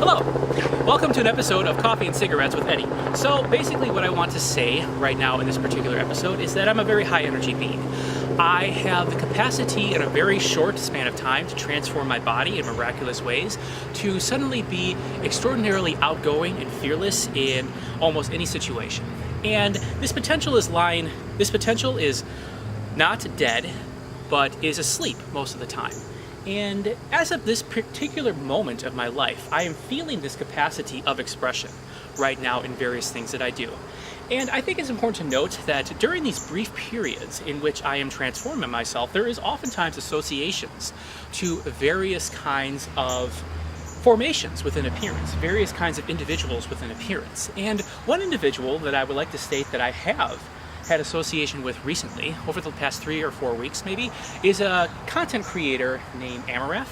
Hello! Welcome to an episode of Coffee and Cigarettes with Eddie. So basically what I want to say right now in this particular episode is that I'm a very high energy being. I have the capacity in a very short span of time to transform my body in miraculous ways to suddenly be extraordinarily outgoing and fearless in almost any situation. And this potential is not dead, but is asleep most of the time. And as of this particular moment of my life, I am feeling this capacity of expression right now in various things that I do. And I think it's important to note that during these brief periods in which I am transforming myself, there is oftentimes associations to various kinds of formations within appearance, various kinds of individuals within appearance. And one individual that I would like to state that I have had association with recently, over the past 3 or 4 weeks maybe, is a content creator named Amouranth,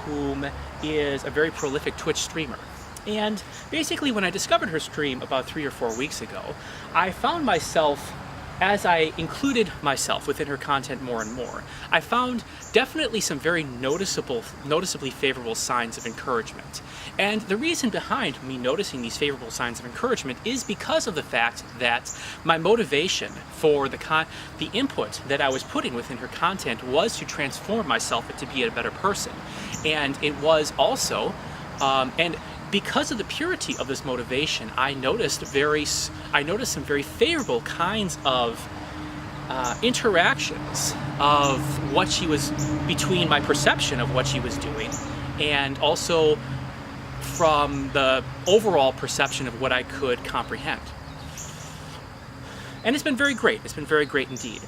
whom is a very prolific Twitch streamer. And basically when I discovered her stream about 3 or 4 weeks ago, I found myself, as I included myself within her content more and more, I found definitely some very noticeably favorable signs of encouragement. And the reason behind me noticing these favorable signs of encouragement is because of the fact that my motivation for the input that I was putting within her content was to transform myself and to be a better person. And it was also, and because of the purity of this motivation, I noticed some very favorable kinds of interactions of what she was, between my perception of what she was doing and also from the overall perception of what I could comprehend. And it's been very great. It's been very great indeed.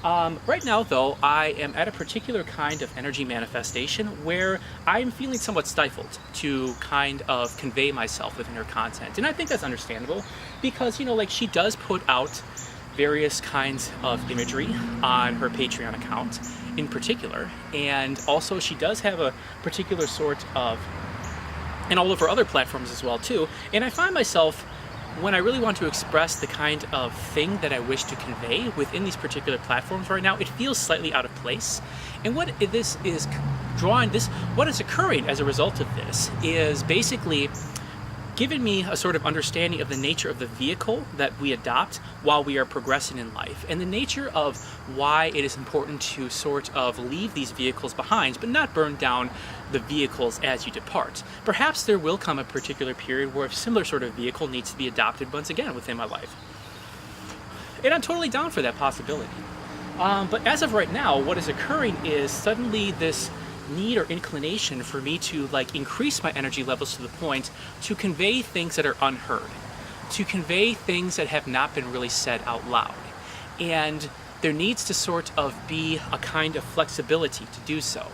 Right now, though, I am at a particular kind of energy manifestation where I'm feeling somewhat stifled to kind of convey myself within her content. And I think that's understandable because, like she does put out various kinds of imagery on her Patreon account in particular. And also she does have a particular sort of, and all of her other platforms as well too. And I find myself, when I really want to express the kind of thing that I wish to convey within these particular platforms right now, it feels slightly out of place. And what is occurring as a result of this is basically giving me a sort of understanding of the nature of the vehicle that we adopt while we are progressing in life, and the nature of why it is important to sort of leave these vehicles behind, but not burn down the vehicles as you depart. Perhaps there will come a particular period where a similar sort of vehicle needs to be adopted once again within my life. And I'm totally down for that possibility. But as of right now, what is occurring is suddenly this need or inclination for me to increase my energy levels to the point to convey things that are unheard, to convey things that have not been really said out loud. And there needs to sort of be a kind of flexibility to do so.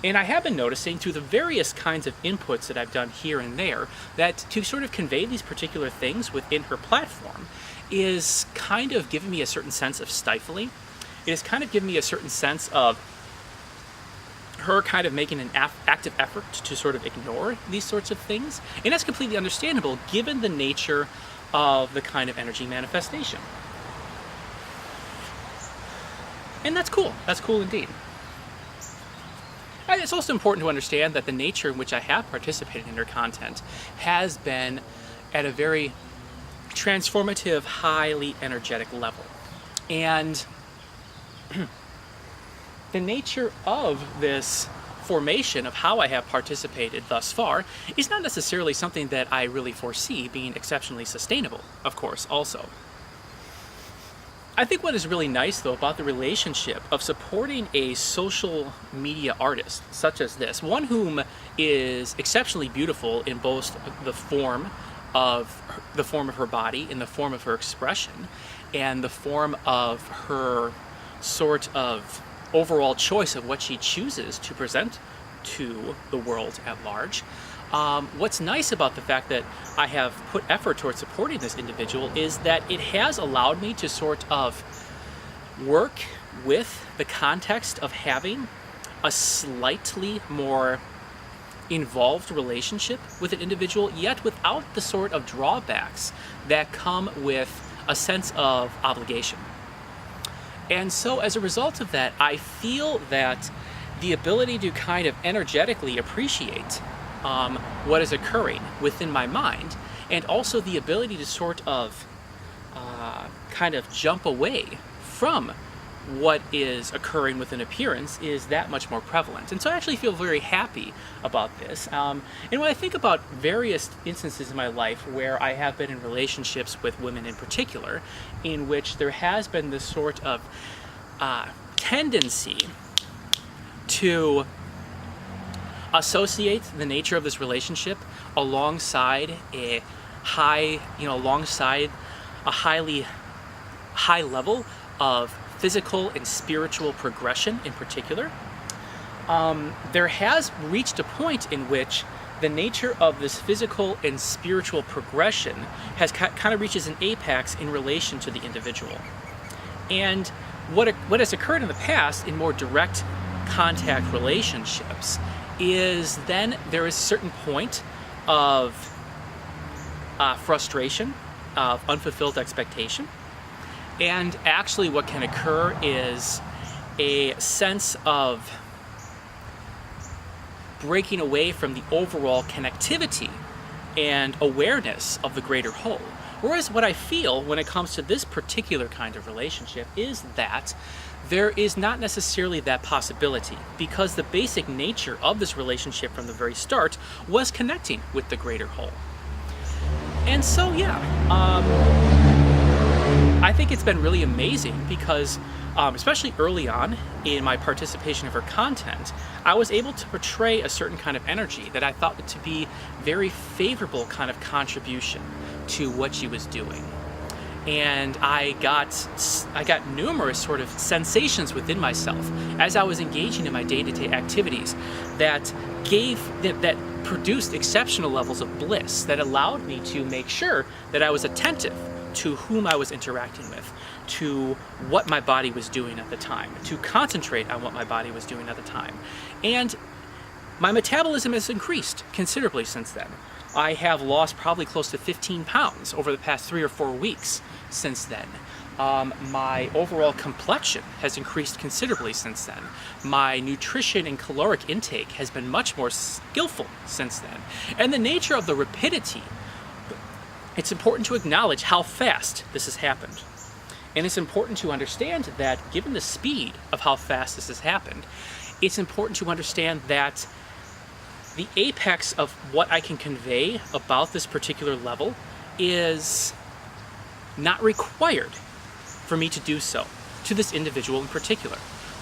And I have been noticing through the various kinds of inputs that I've done here and there that to sort of convey these particular things within her platform is kind of giving me a certain sense of stifling. It is kind of giving me a certain sense of her kind of making an active effort to sort of ignore these sorts of things. And that's completely understandable given the nature of the kind of energy manifestation. And that's cool. That's cool indeed. And it's also important to understand that the nature in which I have participated in her content has been at a very transformative, highly energetic level. And the nature of this formation of how I have participated thus far is not necessarily something that I really foresee being exceptionally sustainable, of course, also. I think what is really nice, though, about the relationship of supporting a social media artist such as this, one whom is exceptionally beautiful in both the form of her body, in the form of her expression, and the form of her sort of overall choice of what she chooses to present to the world at large. What's nice about the fact that I have put effort towards supporting this individual is that it has allowed me to sort of work with the context of having a slightly more involved relationship with an individual, yet without the sort of drawbacks that come with a sense of obligation. And so as a result of that, I feel that the ability to kind of energetically appreciate what is occurring within my mind, and also the ability to sort of kind of jump away from what is occurring with an appearance is that much more prevalent. And so I actually feel very happy about this. And when I think about various instances in my life where I have been in relationships with women in particular, in which there has been this sort of tendency to associate the nature of this relationship alongside a highly high level of physical and spiritual progression in particular, there has reached a point in which the nature of this physical and spiritual progression has kind of reaches an apex in relation to the individual. And what has occurred in the past in more direct contact relationships is then there is a certain point of frustration, of unfulfilled expectation. And actually what can occur is a sense of breaking away from the overall connectivity and awareness of the greater whole. Whereas what I feel when it comes to this particular kind of relationship is that there is not necessarily that possibility, because the basic nature of this relationship from the very start was connecting with the greater whole. And so I think it's been really amazing because, especially early on in my participation of her content, I was able to portray a certain kind of energy that I thought to be very favorable kind of contribution to what she was doing. And I got numerous sort of sensations within myself as I was engaging in my day-to-day activities that produced exceptional levels of bliss that allowed me to make sure that I was attentive to whom I was interacting with, to what my body was doing at the time, to concentrate on what my body was doing at the time. And my metabolism has increased considerably since then. I have lost probably close to 15 pounds over the past 3 or 4 weeks since then. My overall complexion has increased considerably since then. My nutrition and caloric intake has been much more skillful since then. And the nature of the rapidity, it's important to acknowledge how fast this has happened. And it's important to understand that given the speed of how fast this has happened, it's important to understand that the apex of what I can convey about this particular level is not required for me to do so to this individual in particular.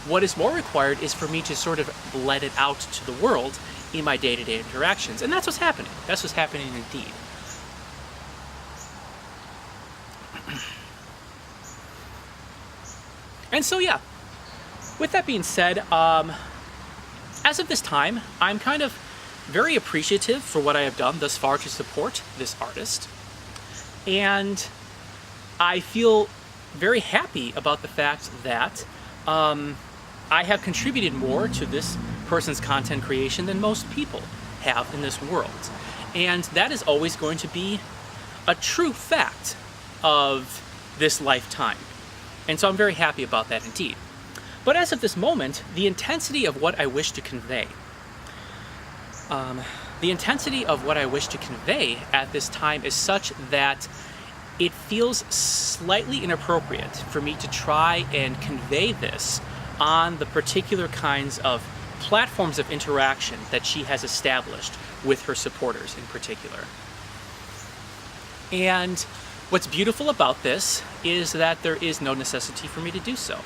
What is more required is for me to sort of let it out to the world in my day-to-day interactions. And that's what's happening. That's what's happening indeed. And so yeah, with that being said, as of this time, I'm kind of very appreciative for what I have done thus far to support this artist. And I feel very happy about the fact that I have contributed more to this person's content creation than most people have in this world. And that is always going to be a true fact of this lifetime. And so I'm very happy about that indeed. But as of this moment, the intensity of what I wish to convey, at this time is such that it feels slightly inappropriate for me to try and convey this on the particular kinds of platforms of interaction that she has established with her supporters in particular. And what's beautiful about this is that there is no necessity for me to do so.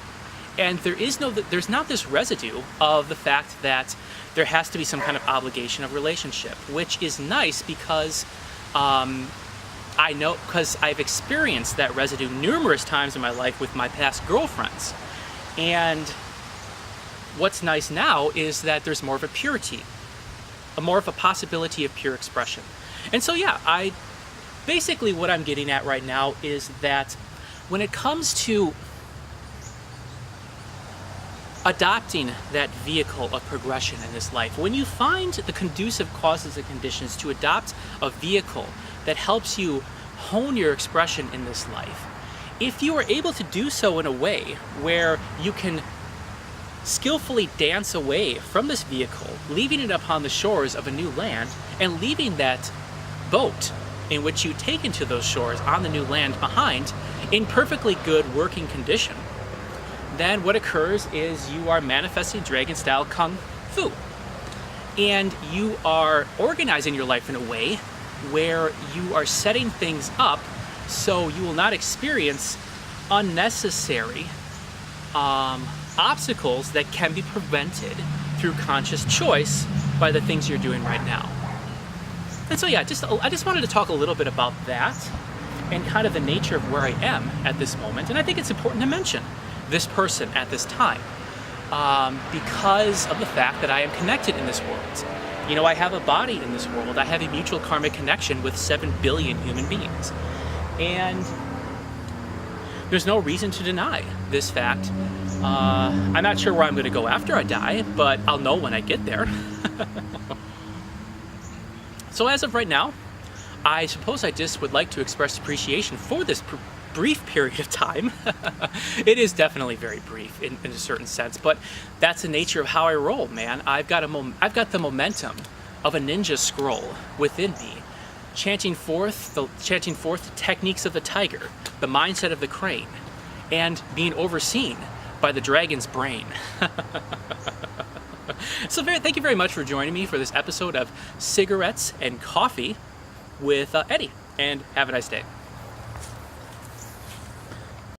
And there's not this residue of the fact that there has to be some kind of obligation of relationship, which is nice because I know, because I've experienced that residue numerous times in my life with my past girlfriends. And what's nice now is that there's more of a purity, more of a possibility of pure expression. And so yeah, basically what I'm getting at right now is that when it comes to adopting that vehicle of progression in this life, when you find the conducive causes and conditions to adopt a vehicle that helps you hone your expression in this life, if you are able to do so in a way where you can skillfully dance away from this vehicle, leaving it upon the shores of a new land, and leaving that boat in which you take into those shores on the new land behind in perfectly good working condition, then what occurs is you are manifesting dragon-style kung fu. And you are organizing your life in a way where you are setting things up so you will not experience unnecessary obstacles that can be prevented through conscious choice by the things you're doing right now. And so yeah, I just wanted to talk a little bit about that and kind of the nature of where I am at this moment. And I think it's important to mention this person at this time because of the fact that I am connected in this world. You know, I have a body in this world. I have a mutual karmic connection with 7 billion human beings. And there's no reason to deny this fact. I'm not sure where I'm going to go after I die, but I'll know when I get there. So as of right now, I suppose I just would like to express appreciation for this brief period of time. It is definitely very brief in a certain sense, but that's the nature of how I roll, man. I've got the momentum of a ninja scroll within me, chanting forth the techniques of the tiger, the mindset of the crane, and being overseen by the dragon's brain. So thank you very much for joining me for this episode of Cigarettes and Coffee with Eddie, and have a nice day.